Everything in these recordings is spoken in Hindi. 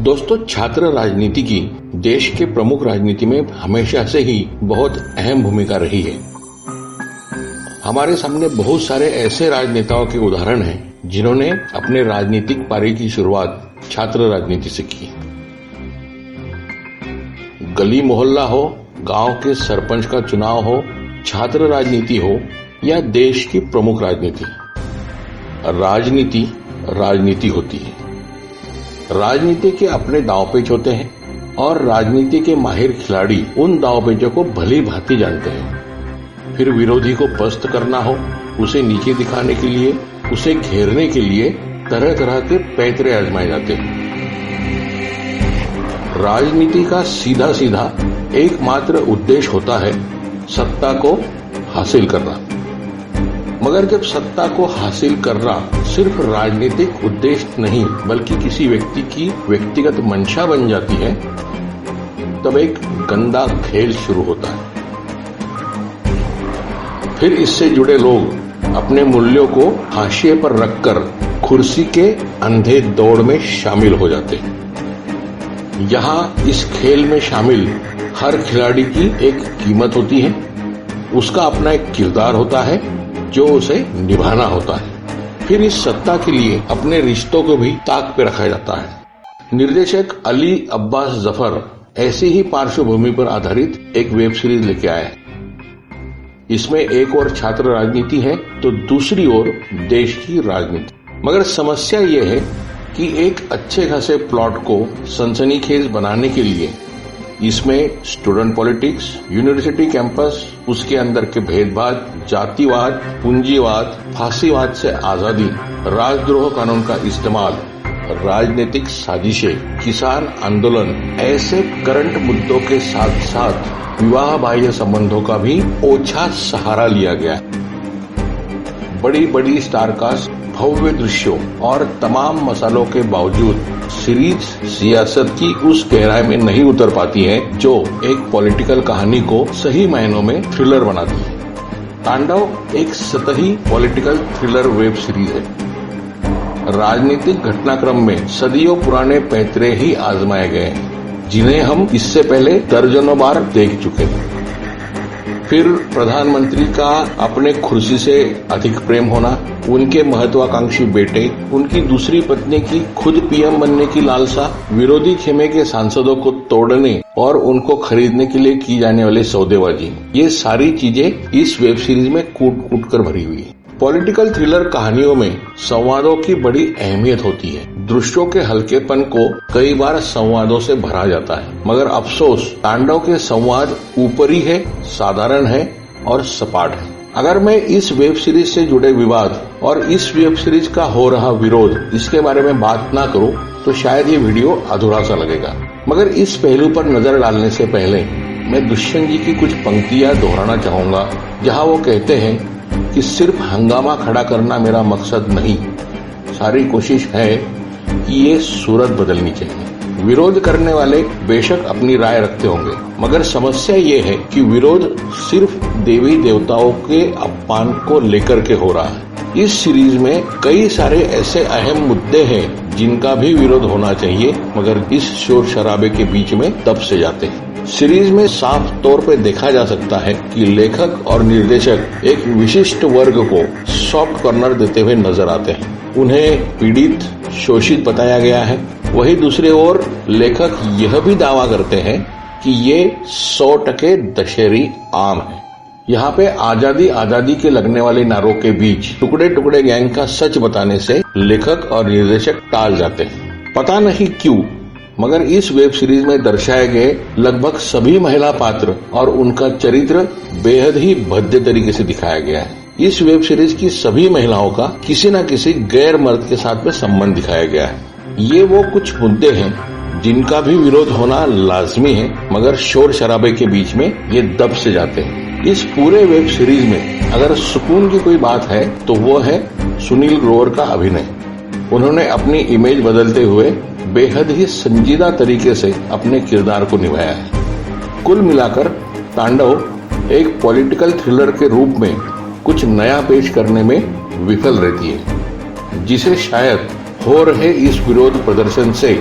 दोस्तों, छात्र राजनीति की देश के प्रमुख राजनीति में हमेशा से ही बहुत अहम भूमिका रही है। हमारे सामने बहुत सारे ऐसे राजनेताओं के उदाहरण हैं जिन्होंने अपने राजनीतिक पारी की शुरुआत छात्र राजनीति से की। गली मोहल्ला हो, गांव के सरपंच का चुनाव हो, छात्र राजनीति हो या देश की प्रमुख राजनीति, राजनीति होती है। राजनीति के अपने दांवपेच होते हैं और राजनीति के माहिर खिलाड़ी उन दांवपेचों को भली भांति जानते हैं। फिर विरोधी को पस्त करना हो, उसे नीचे दिखाने के लिए, उसे घेरने के लिए तरह तरह के पैतरे आजमाए जाते हैं। राजनीति का सीधा सीधा एकमात्र उद्देश्य होता है सत्ता को हासिल करना। मगर जब सत्ता को हासिल करना सिर्फ राजनीतिक उद्देश्य नहीं बल्कि किसी व्यक्ति की व्यक्तिगत मंशा बन जाती है, तब एक गंदा खेल शुरू होता है। फिर इससे जुड़े लोग अपने मूल्यों को हाशिए पर रखकर कुर्सी के अंधे दौड़ में शामिल हो जाते हैं। यहाँ इस खेल में शामिल हर खिलाड़ी की एक कीमत होती है, उसका अपना एक किरदार होता है जो उसे निभाना होता है। फिर इस सत्ता के लिए अपने रिश्तों को भी ताक पे रखा जाता है। निर्देशक अली अब्बास जफर ऐसी ही पार्श्वभूमि पर आधारित एक वेब सीरीज लेके आया है। इसमें एक ओर छात्र राजनीति है तो दूसरी ओर देश की राजनीति। मगर समस्या ये है कि एक अच्छे खासे प्लॉट को सनसनीखेज बनाने के लिए इसमें स्टूडेंट पॉलिटिक्स, यूनिवर्सिटी कैंपस, उसके अंदर के भेदभाव, जातिवाद, पूंजीवाद, फांसीवाद से आजादी, राजद्रोह कानून का इस्तेमाल, राजनीतिक साजिशें, किसान आंदोलन, ऐसे करंट मुद्दों के साथ साथ विवाह बाह्य संबंधों का भी ओछा सहारा लिया गया। बड़ी बड़ी स्टारकास्ट, भव्य दृश्यों और तमाम मसालों के बावजूद सीरीज सियासत की उस गहराई में नहीं उतर पाती है जो एक पॉलिटिकल कहानी को सही मायनों में थ्रिलर बनाती है। तांडव एक सतही पॉलिटिकल थ्रिलर वेब सीरीज है। राजनीतिक घटनाक्रम में सदियों पुराने पैतरे ही आजमाए गए हैं जिन्हें हम इससे पहले दर्जनों बार देख चुके हैं। फिर प्रधानमंत्री का अपने कुर्सी से अधिक प्रेम होना, उनके महत्वाकांक्षी बेटे, उनकी दूसरी पत्नी की खुद पीएम बनने की लालसा, विरोधी खेमे के सांसदों को तोड़ने और उनको खरीदने के लिए की जाने वाली सौदेबाजी, ये सारी चीजें इस वेब सीरीज में कूट कूट कर भरी हुई है। पॉलिटिकल थ्रिलर कहानियों में संवादों की बड़ी अहमियत होती है। दृश्यों के हल्केपन को कई बार संवादों से भरा जाता है, मगर अफसोस तांडव के संवाद ऊपरी है, साधारण है और सपाट है। अगर मैं इस वेब सीरीज से जुड़े विवाद और इस वेब सीरीज का हो रहा विरोध, इसके बारे में बात ना करूं तो शायद ये वीडियो अधूरा सा लगेगा। मगर इस पहलू पर नजर डालने से पहले मैं दुष्यंत जी की कुछ पंक्तियां दोहराना चाहूंगा, जहां वो कहते हैं कि सिर्फ हंगामा खड़ा करना मेरा मकसद नहीं, सारी कोशिश है कि ये सूरत बदलनी चाहिए। विरोध करने वाले बेशक अपनी राय रखते होंगे, मगर समस्या ये है कि विरोध सिर्फ देवी देवताओं के अपमान को लेकर के हो रहा है। इस सीरीज में कई सारे ऐसे अहम मुद्दे हैं जिनका भी विरोध होना चाहिए, मगर इस शोर शराबे के बीच में दब से जाते हैं। सीरीज में साफ तौर पे देखा जा सकता है कि लेखक और निर्देशक एक विशिष्ट वर्ग को सॉफ्ट कॉर्नर देते हुए नजर आते हैं। उन्हें पीड़ित, शोषित बताया गया है। वही दूसरी ओर लेखक यह भी दावा करते हैं कि ये 100% दशहरी आम है। यहाँ पे आजादी आजादी के लगने वाले नारों के बीच टुकड़े टुकड़े गैंग का सच बताने से लेखक और निर्देशक टाल जाते हैं। पता नहीं क्यों, मगर इस वेब सीरीज में दर्शाए गए लगभग सभी महिला पात्र और उनका चरित्र बेहद ही भद्दे तरीके से दिखाया गया है। इस वेब सीरीज की सभी महिलाओं का किसी न किसी गैर मर्द के साथ में संबंध दिखाया गया है। ये वो कुछ मुद्दे हैं जिनका भी विरोध होना लाजमी है, मगर शोर शराबे के बीच में ये दब से जाते हैं। इस पूरे वेब सीरीज में अगर सुकून की कोई बात है तो वो है सुनील ग्रोवर का अभिनय। उन्होंने अपनी इमेज बदलते हुए बेहद ही संजीदा तरीके से अपने किरदार को निभाया है। कुल मिलाकर तांडव एक पॉलिटिकल थ्रिलर के रूप में कुछ नया पेश करने में विफल रहती है, जिसे शायद हो रहे इस विरोध प्रदर्शन से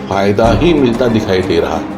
फायदा ही मिलता दिखाई दे रहा है।